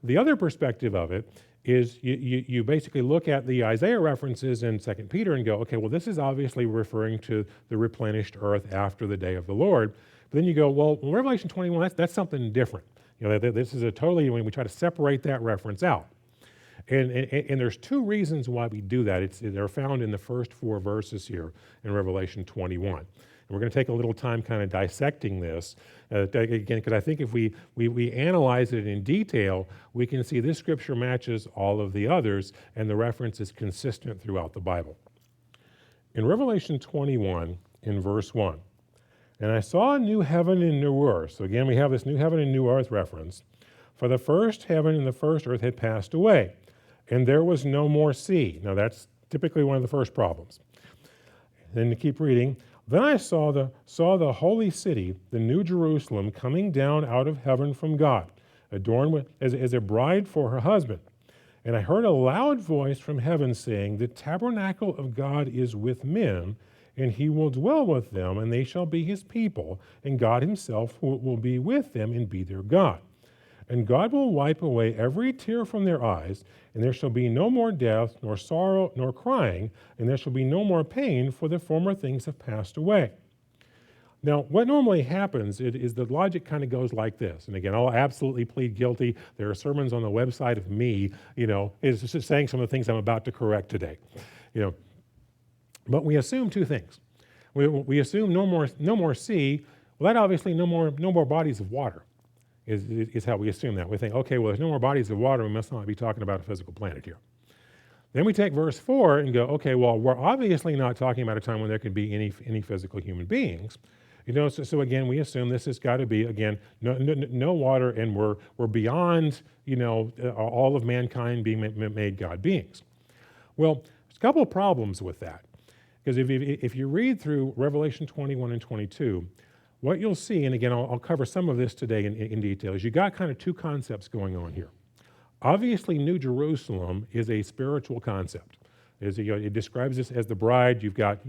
The other perspective of it is you basically look at the Isaiah references in 2 Peter and go, okay, well, this is obviously referring to the replenished earth after the day of the Lord. But then you go, well, in Revelation 21, that's something different. This is when we try to separate that reference out. And there's two reasons why we do that. They're found in the first 4 verses here in Revelation 21. And we're going to take a little time kind of dissecting this, again, because I think if we analyze it in detail, we can see this scripture matches all of the others, and the reference is consistent throughout the Bible. In Revelation 21, in verse 1, and I saw a new heaven and new earth. So again, we have this new heaven and new earth reference. For the first heaven and the first earth had passed away, and there was no more sea. Now that's typically one of the first problems. Then to keep reading, then I saw the holy city, the new Jerusalem, coming down out of heaven from God, adorned as a bride for her husband. And I heard a loud voice from heaven saying, the tabernacle of God is with men, and he will dwell with them, and they shall be his people, and God himself will be with them and be their God. And God will wipe away every tear from their eyes, and there shall be no more death, nor sorrow, nor crying, and there shall be no more pain, for the former things have passed away. Now, what normally happens is the logic kind of goes like this. And again, I'll absolutely plead guilty. There are sermons on the website of me, is just saying some of the things I'm about to correct today. But we assume two things. We assume no more sea. Well, that obviously no more bodies of water is how we assume that. We think, okay, well, there's no more bodies of water. We must not be talking about a physical planet here. Then we take verse 4 and go, okay, well, we're obviously not talking about a time when there could be any physical human beings. So again, we assume this has got to be, again, no water, and we're beyond, all of mankind being made God beings. Well, there's a couple of problems with that. Because if you read through Revelation 21 and 22, what you'll see, and again, I'll cover some of this today in detail, is you got kind of two concepts going on here. Obviously, New Jerusalem is a spiritual concept. It describes this as the bride. You've got,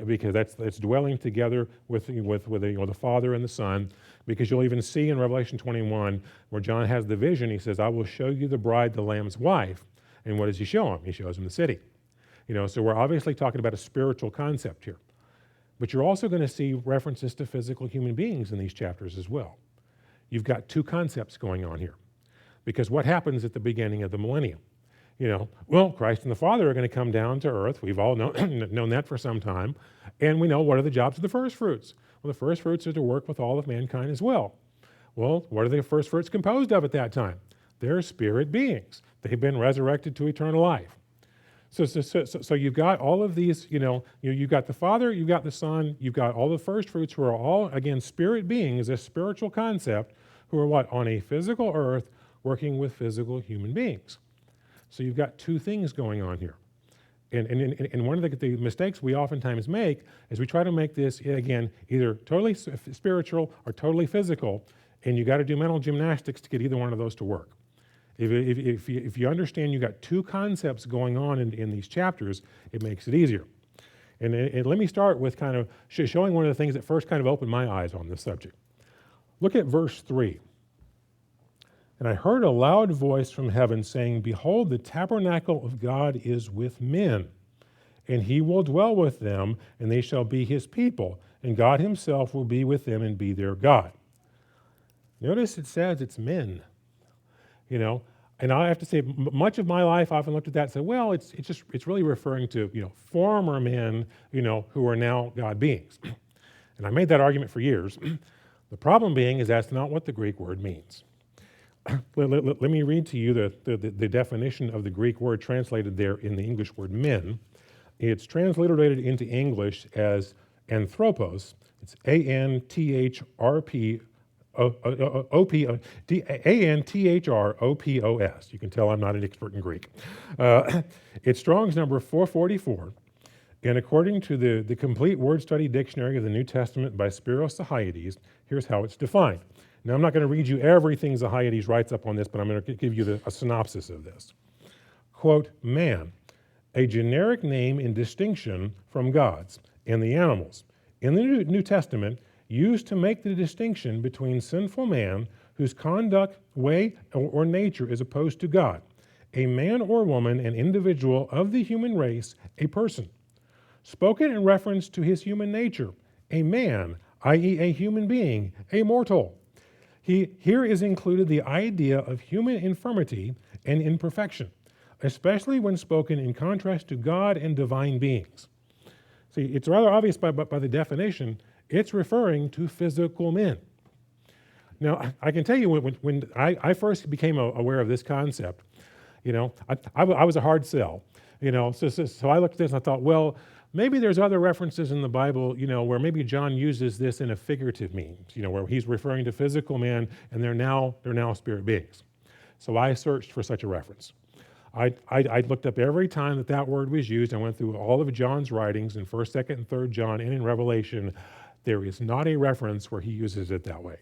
because that's dwelling together with the Father and the Son. Because you'll even see in Revelation 21 where John has the vision. He says, "I will show you the bride, the Lamb's wife." And what does he show him? He shows him the city. So we're obviously talking about a spiritual concept here. But you're also going to see references to physical human beings in these chapters as well. You've got two concepts going on here. Because what happens at the beginning of the millennium? Christ and the Father are going to come down to earth. We've all known that for some time. And we know what are the jobs of the first fruits. Well, the first fruits are to work with all of mankind as well. Well, what are the first fruits composed of at that time? They're spirit beings. They've been resurrected to eternal life. So you've got all of these, you've got the Father, you've got the Son, you've got all the first fruits who are all, again, spirit beings, a spiritual concept, who are what? On a physical earth working with physical human beings. So you've got two things going on here. And one of the mistakes we oftentimes make is we try to make this, again, either totally spiritual or totally physical, and you got to do mental gymnastics to get either one of those to work. If you understand you've got two concepts going on in these chapters, it makes it easier. And let me start with kind of showing one of the things that first kind of opened my eyes on this subject. Look at verse 3. And I heard a loud voice from heaven saying, "Behold, the tabernacle of God is with men, and he will dwell with them, and they shall be his people, and God himself will be with them and be their God." Notice it says it's men. And I have to say, much of my life, I often looked at that and said, well, it's really referring to, former men, who are now God beings. And I made that argument for years. The problem being is that's not what the Greek word means. Let me read to you the definition of the Greek word translated there in the English word men. It's transliterated into English as anthropos, It's Anthrop-O-P-O-S. You can tell I'm not an expert in Greek. Uh, it's Strong's number 444. And according to the Complete Word Study Dictionary of the New Testament by Spiros Zahaides, here's how it's defined. Now, I'm not going to read you everything Zahaides writes up on this, but I'm going to give you a synopsis of this. Quote, man, a generic name in distinction from gods and the animals. In the New Testament, used to make the distinction between sinful man whose conduct, way, or nature is opposed to God, a man or woman, an individual of the human race, a person. Spoken in reference to his human nature, a man, i.e. a human being, a mortal. Here is included the idea of human infirmity and imperfection, especially when spoken in contrast to God and divine beings. See, it's rather obvious by the definition, it's referring to physical men. Now, I can tell you when I first became aware of this concept, I was a hard sell. So I looked at this and I thought, well, maybe there's other references in the Bible, where maybe John uses this in a figurative means, where he's referring to physical men and they're now spirit beings. So I searched for such a reference. I looked up every time that word was used. I went through all of John's writings in 1st, 2nd, and 3rd John and in Revelation. There is not a reference where he uses it that way.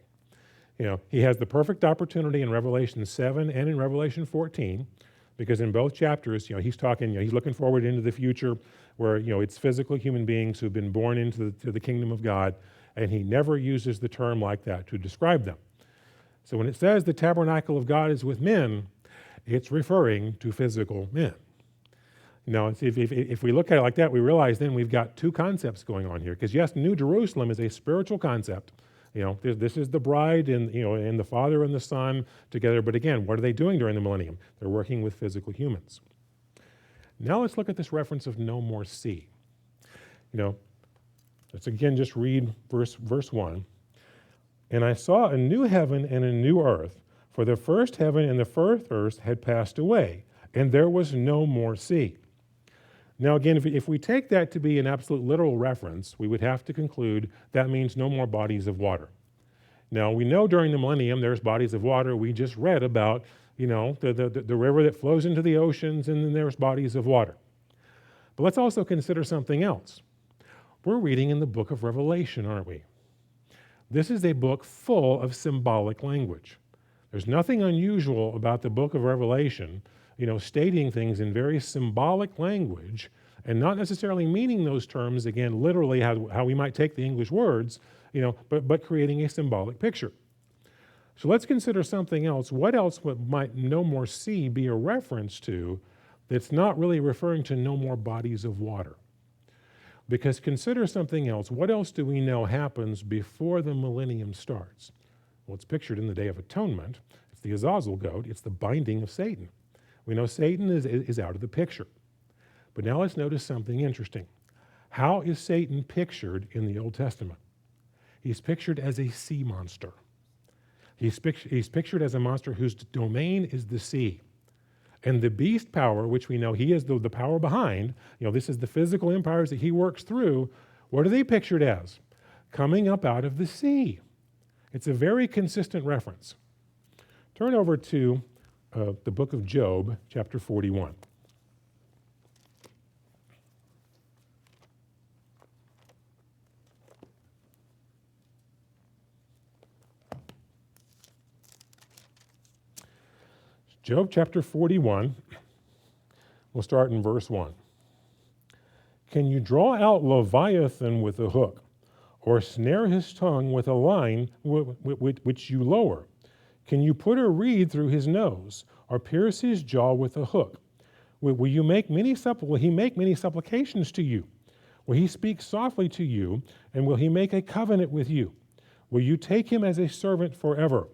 He has the perfect opportunity in Revelation 7 and in Revelation 14, because in both chapters, he's talking, he's looking forward into the future where, it's physical human beings who've been born into the kingdom of God, and he never uses the term like that to describe them. So when it says the tabernacle of God is with men, it's referring to physical men. If we look at it like that, we realize then we've got two concepts going on here. Because yes, New Jerusalem is a spiritual concept. This is the bride and the Father and the Son together. But again, what are they doing during the millennium? They're working with physical humans. Now let's look at this reference of no more sea. Let's again just read verse 1. And I saw a new heaven and a new earth, for the first heaven and the first earth had passed away, and there was no more sea. Now again, if we take that to be an absolute literal reference, we would have to conclude that means no more bodies of water. Now we know during the millennium there's bodies of water. We just read about, the river that flows into the oceans, and then there's bodies of water. But let's also consider something else. We're reading in the book of Revelation, aren't we? This is a book full of symbolic language. There's nothing unusual about the book of Revelation, stating things in very symbolic language and not necessarily meaning those terms, again, literally how we might take the English words, but creating a symbolic picture. So let's consider something else. What else might no more sea be a reference to that's not really referring to no more bodies of water? Because consider something else. What else do we know happens before the millennium starts? Well, it's pictured in the Day of Atonement. It's the Azazel goat. It's the binding of Satan. We know Satan is out of the picture. But now let's notice something interesting. How is Satan pictured in the Old Testament? He's pictured as a sea monster. He's pictured as a monster whose domain is the sea. And the beast power, which we know he is the power behind, this is the physical empires that he works through. What are they pictured as? Coming up out of the sea. It's a very consistent reference. Turn over to the book of Job, chapter 41. Job chapter 41, we'll start in verse 1. Can you draw out Leviathan with a hook, or snare his tongue with a line which you lower? Can you put a reed through his nose, or pierce his jaw with a hook? Will he make many supplications to you? Will he speak softly to you, and will he make a covenant with you? Will you take him as a servant forever?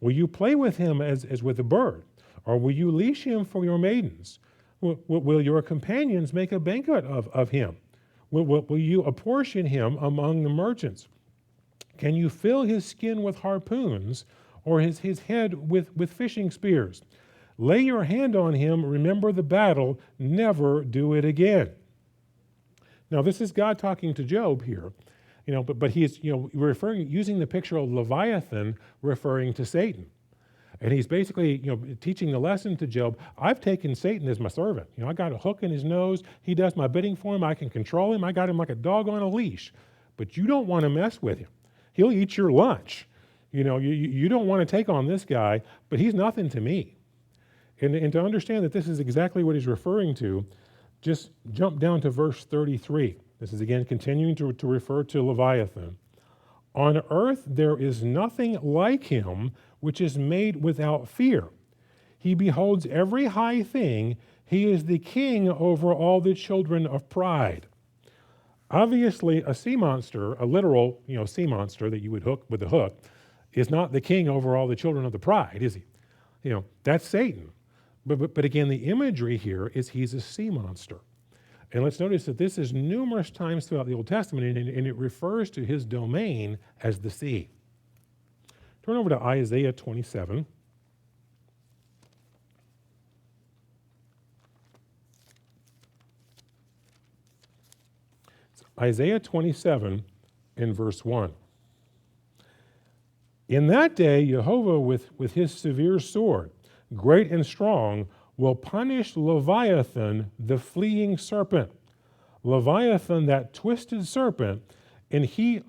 Will you play with him as with a bird, or will you leash him for your maidens? Will your companions make a banquet of him? Will you apportion him among the merchants? Can you fill his skin with harpoons, or his head with fishing spears? Lay your hand on him, remember the battle, never do it again. Now this is God talking to Job here. But he's, using the picture of Leviathan referring to Satan. And he's basically, teaching the lesson to Job. I've taken Satan as my servant. I got a hook in his nose. He does my bidding for him. I can control him. I got him like a dog on a leash. But you don't want to mess with him. He'll eat your lunch. You don't want to take on this guy, but he's nothing to me. And to understand that this is exactly what he's referring to, just jump down to verse 33. This is again continuing to refer to Leviathan. On earth there is nothing like him which is made without fear. He beholds every high thing. He is the king over all the children of pride. Obviously, a sea monster, a literal sea monster that you would hook with a hook, is not the king over all the children of the pride, is he? That's Satan. But again, the imagery here is he's a sea monster. And let's notice that this is numerous times throughout the Old Testament, and it refers to his domain as the sea. Turn over to Isaiah 27. It's Isaiah 27 in verse 1. In that day, Jehovah with his severe sword, great and strong, will punish Leviathan, the fleeing serpent. Leviathan, that twisted serpent, and he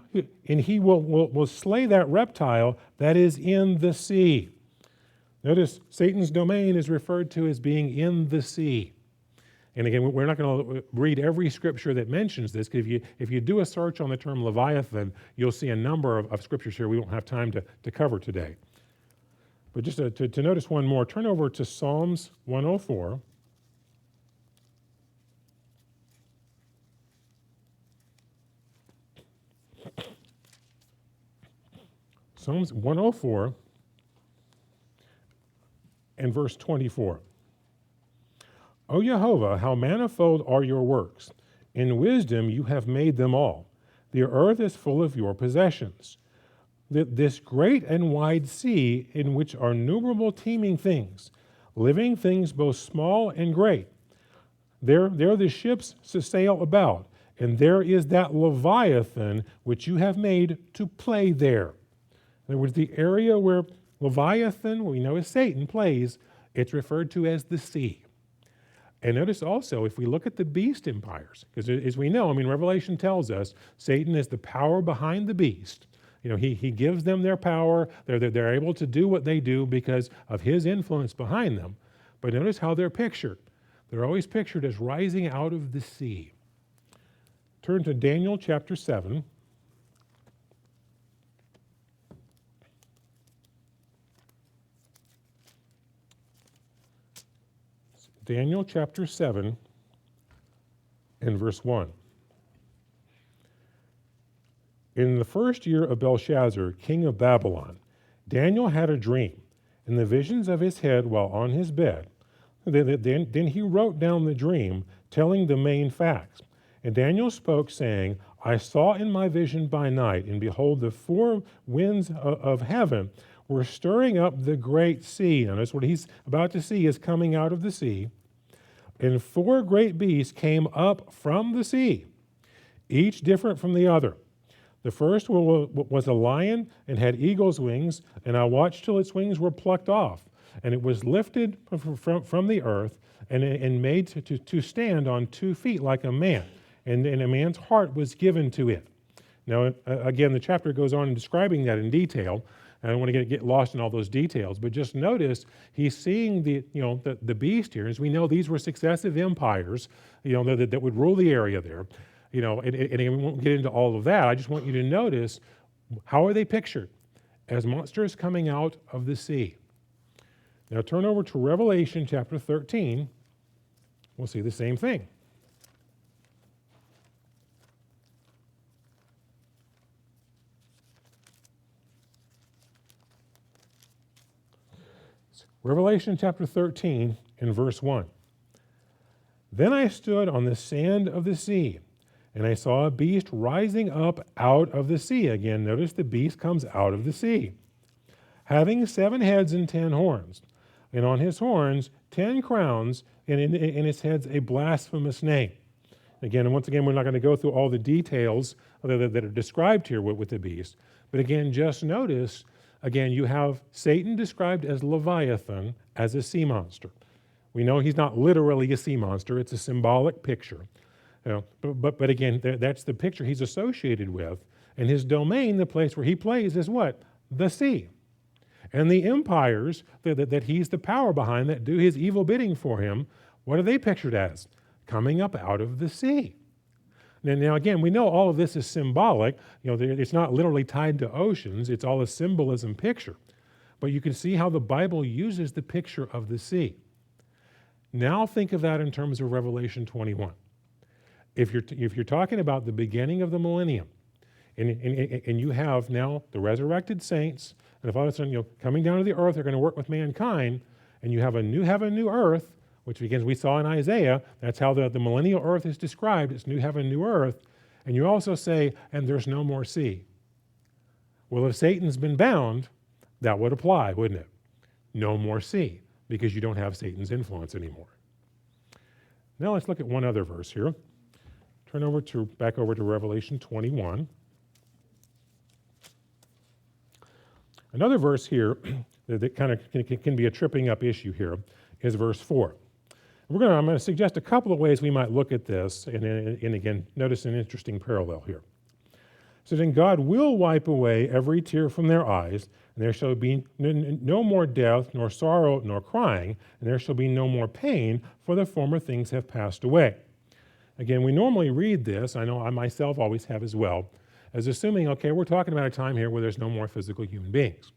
will slay that reptile that is in the sea. Notice Satan's domain is referred to as being in the sea. And again, we're not going to read every scripture that mentions this, because if you do a search on the term Leviathan, you'll see a number of scriptures here we won't have time to cover today. But just to notice one more, turn over to Psalms 104. Psalms 104 and verse 24. O Jehovah, how manifold are your works! In wisdom you have made them all. The earth is full of your possessions. This great and wide sea, in which are innumerable teeming things, living things both small and great. There the ships sail about, and there is that Leviathan which you have made to play there. In other words, the area where Leviathan, what we know as Satan, plays, it's referred to as the sea. And notice also, if we look at the beast empires, because as we know, Revelation tells us Satan is the power behind the beast. He gives them their power. They're able to do what they do because of his influence behind them. But notice how they're pictured. They're always pictured as rising out of the sea. Turn to Daniel chapter 7. Daniel chapter 7 and verse 1. In the first year of Belshazzar, king of Babylon, Daniel had a dream, and the visions of his head while on his bed. Then he wrote down the dream, telling the main facts. And Daniel spoke, saying, I saw in my vision by night, and behold, the four winds of heaven were stirring up the great sea. Notice what he's about to see is coming out of the sea. And four great beasts came up from the sea, each different from the other. The first was a lion and had eagle's wings, and I watched till its wings were plucked off, and it was lifted from the earth and made to stand on 2 feet like a man, and a man's heart was given to it. Now, again, the chapter goes on in describing that in detail. I don't want to get lost in all those details, but just notice he's seeing the beast here. As we know, these were successive empires, that would rule the area there. And we won't get into all of that. I just want you to notice, how are they pictured? As monsters coming out of the sea. Now turn over to Revelation chapter 13. We'll see the same thing. Revelation chapter 13 and verse 1. Then I stood on the sand of the sea, and I saw a beast rising up out of the sea. Again, notice the beast comes out of the sea, having 7 heads and 10 horns, and on his horns 10 crowns, and in his heads a blasphemous name. Again, and once again, we're not going to go through all the details that are described here with the beast. But again, just notice, again, you have Satan described as Leviathan, as a sea monster. We know he's not literally a sea monster, it's a symbolic picture. But again, that's the picture he's associated with. And his domain, the place where he plays, is what? The sea. And the empires that he's the power behind that do his evil bidding for him, what are they pictured as? Coming up out of the sea. Now again, we know all of this is symbolic. It's not literally tied to oceans. It's all a symbolism picture. But you can see how the Bible uses the picture of the sea. Now think of that in terms of Revelation 21. If you're talking about the beginning of the millennium, and you have now the resurrected saints, and if all of a sudden coming down to the earth, they're going to work with mankind, and you have a new heaven, new earth, which again we saw in Isaiah. That's how the millennial earth is described. It's new heaven, new earth. And you also say, and there's no more sea. Well, if Satan's been bound, that would apply, wouldn't it? No more sea, because you don't have Satan's influence anymore. Now let's look at one other verse here. Turn back over to Revelation 21. Another verse here that kind of can be a tripping up issue here is verse 4. I'm going to suggest a couple of ways we might look at this, and again, notice an interesting parallel here. So then God will wipe away every tear from their eyes, and there shall be no more death, nor sorrow, nor crying, and there shall be no more pain, for the former things have passed away. Again, we normally read this, I know I myself always have as well, as assuming, okay, we're talking about a time here where there's no more physical human beings.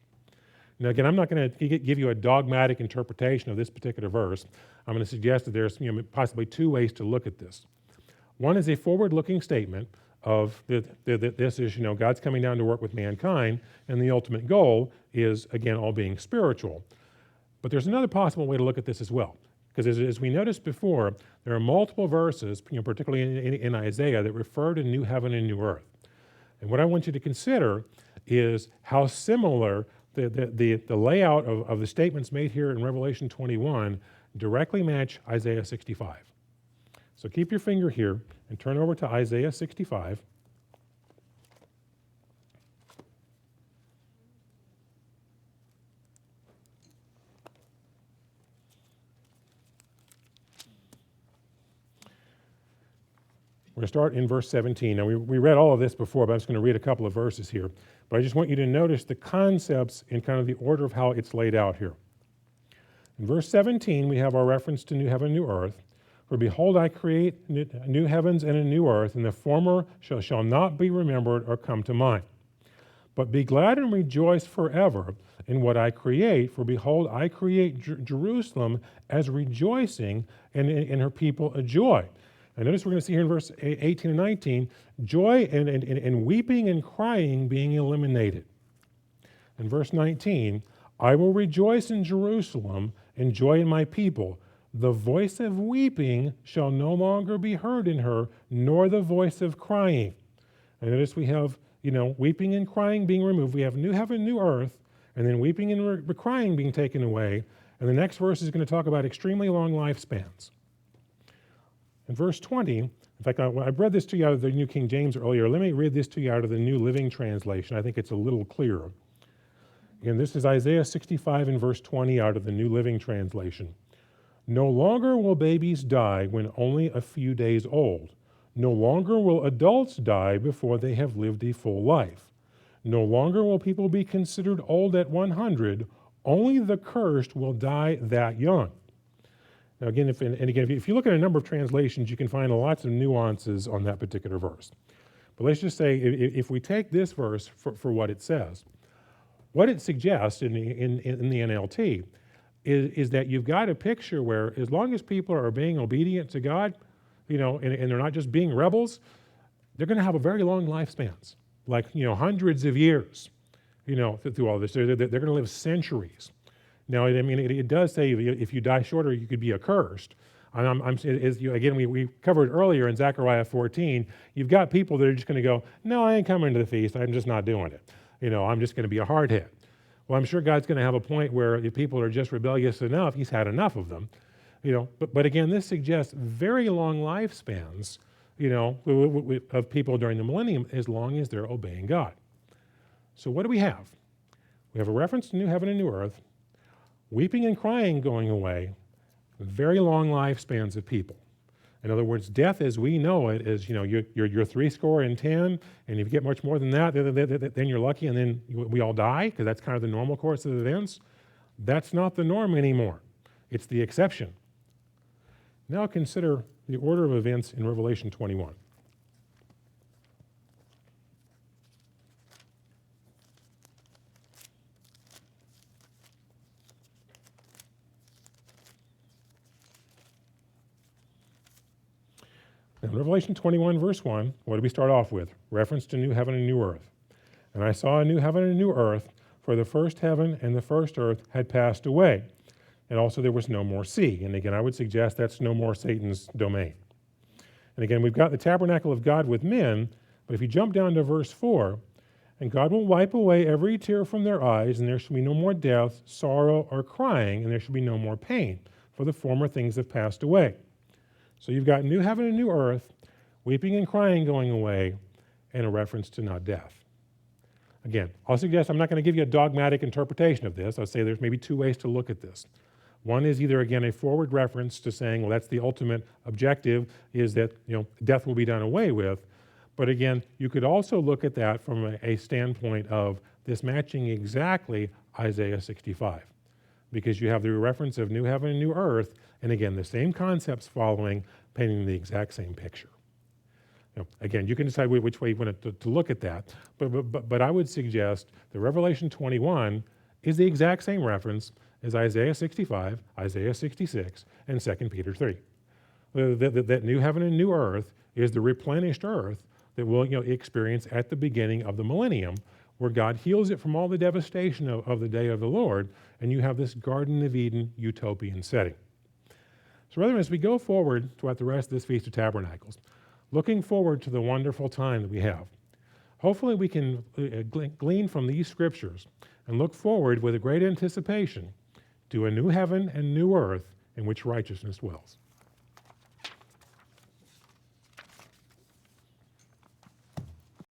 Now again, I'm not going to give you a dogmatic interpretation of this particular verse. I'm going to suggest that there's possibly two ways to look at this. One is a forward-looking statement of this is, God's coming down to work with mankind, and the ultimate goal is, again, all being spiritual. But there's another possible way to look at this as well. Because as we noticed before, there are multiple verses, particularly in Isaiah, that refer to new heaven and new earth. And what I want you to consider is how similar the layout of the statements made here in Revelation 21 directly match Isaiah 65. So keep your finger here and turn over to Isaiah 65. We're going to start in verse 17. Now, we read all of this before, but I'm just going to read a couple of verses here. But I just want you to notice the concepts in kind of the order of how it's laid out here. In verse 17, we have our reference to new heaven, new earth. For behold, I create new heavens and a new earth, and the former shall not be remembered or come to mind. But be glad and rejoice forever in what I create, for behold, I create Jerusalem as rejoicing, and her people a joy. And notice we're going to see here in verse 18 and 19, joy and weeping and crying being eliminated. In verse 19, I will rejoice in Jerusalem and joy in my people. The voice of weeping shall no longer be heard in her, nor the voice of crying. And notice we have, weeping and crying being removed. We have new heaven, new earth, and then weeping and crying being taken away. And the next verse is going to talk about extremely long lifespans. In verse 20, in fact, I read this to you out of the New King James earlier. Let me read this to you out of the New Living Translation. I think it's a little clearer. Again, this is Isaiah 65 and verse 20 out of the New Living Translation. No longer will babies die when only a few days old. No longer will adults die before they have lived a full life. No longer will people be considered old at 100. Only the cursed will die that young. Now again, if you look at a number of translations, you can find lots of nuances on that particular verse. But let's just say, if we take this verse for what it says, what it suggests in the NLT is that you've got a picture where as long as people are being obedient to God, and they're not just being rebels, they're going to have a very long lifespans, like, hundreds of years, through all this. They're going to live centuries. Now, it does say if you die shorter, you could be accursed. We covered earlier in Zechariah 14, you've got people that are just going to go, no, I ain't coming to the feast. I'm just not doing it. I'm just going to be a hardhead. Well, I'm sure God's going to have a point where if people are just rebellious enough, he's had enough of them. But again, this suggests very long lifespans of people during the millennium as long as they're obeying God. So what do we have? We have a reference to new heaven and new earth, weeping and crying going away, very long lifespans of people. In other words, death as we know it is, you're 70, and if you get much more than that, then you're lucky, and then we all die, because that's kind of the normal course of events. That's not the norm anymore. It's the exception. Now consider the order of events in Revelation 21. Now, in Revelation 21, verse 1, what do we start off with? Reference to new heaven and new earth. And I saw a new heaven and a new earth, for the first heaven and the first earth had passed away. And also there was no more sea. And again, I would suggest that's no more Satan's domain. And again, we've got the tabernacle of God with men, but if you jump down to verse 4, and God will wipe away every tear from their eyes, and there shall be no more death, sorrow, or crying, and there shall be no more pain, for the former things have passed away. So you've got new heaven and new earth, weeping and crying going away, and a reference to not death. Again, I'll suggest I'm not going to give you a dogmatic interpretation of this. I'll say there's maybe two ways to look at this. One is either, again, a forward reference to saying, well, that's the ultimate objective, is that death will be done away with. But again, you could also look at that from a standpoint of this matching exactly Isaiah 65. Because you have the reference of new heaven and new earth, and again, the same concepts following, painting the exact same picture. Again, you can decide which way you want to look at that, but I would suggest that Revelation 21 is the exact same reference as Isaiah 65, Isaiah 66, and 2 Peter 3. That new heaven and new earth is the replenished earth that we'll experience at the beginning of the millennium, where God heals it from all the devastation of the day of the Lord, and you have this Garden of Eden utopian setting. So rather, as we go forward throughout the rest of this Feast of Tabernacles, looking forward to the wonderful time that we have, hopefully we can glean from these scriptures and look forward with a great anticipation to a new heaven and new earth in which righteousness dwells.